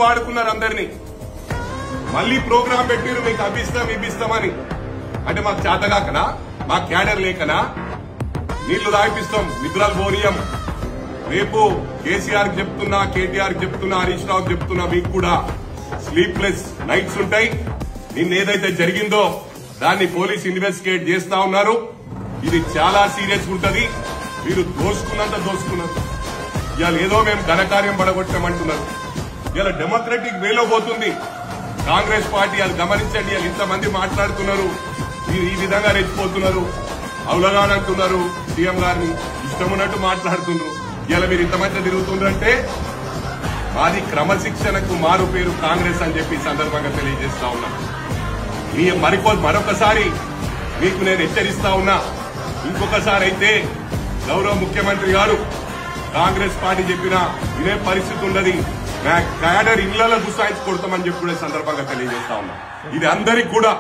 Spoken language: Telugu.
వాడుకున్నారు అందరినీ. మళ్లీ ప్రోగ్రాం పెట్టిరు మీకు అభిస్తాం ఇప్పిస్తామని. అంటే మాకు చేతగాకనా, మా క్యాడర్ లేకనా? నీళ్లు తాగిపిస్తాం, నిద్రలు పోనీయం. రేపు కేసీఆర్ చెప్తున్నా, కేటీఆర్ చెప్తున్నా, హరీష్ రావు చెప్తున్నా, మీకు కూడా స్లీప్లెస్ నైట్స్ ఉంటాయి. నిన్న ఏదైతే జరిగిందో దాన్ని పోలీస్ ఇన్వెస్టిగేట్ చేస్తా ఉన్నారు. ఇది చాలా సీరియస్ ఉంటది. మీరు దోసుకున్నంత దోసుకున్నారు. ఇవాళ ఏదో మేము ఘనకార్యం పడగొట్టామంటున్నారు. ఇవాళ డెమోక్రటిక్ వేలో పోతుంది కాంగ్రెస్ పార్టీ. అది గమనించండి. ఇంతమంది మాట్లాడుతున్నారు, మీరు ఈ విధంగా రెచ్చిపోతున్నారు, అవులగానంటున్నారు, సీఎం గారిని ఇష్టం ఉన్నట్టు మాట్లాడుతున్నారు. ఇలా మీరు ఇంతమంది తిరుగుతుందంటే మాది క్రమశిక్షణకు మారు పేరు కాంగ్రెస్ అని చెప్పి సందర్భంగా తెలియజేస్తా ఉన్నా. మరొకసారి మీకు నేను హెచ్చరిస్తా ఉన్నా. ఇంకొకసారి అయితే గౌరవ ముఖ్యమంత్రి గారు కాంగ్రెస్ పార్టీ చెప్పినా ఇదే పరిస్థితి ఉండదు. క్యాడర్ ఇళ్లలో గుసాయించి కొడతామని చెప్పి కూడా సందర్భంగా తెలియజేస్తా ఉన్నా. ఇది అందరికి కూడా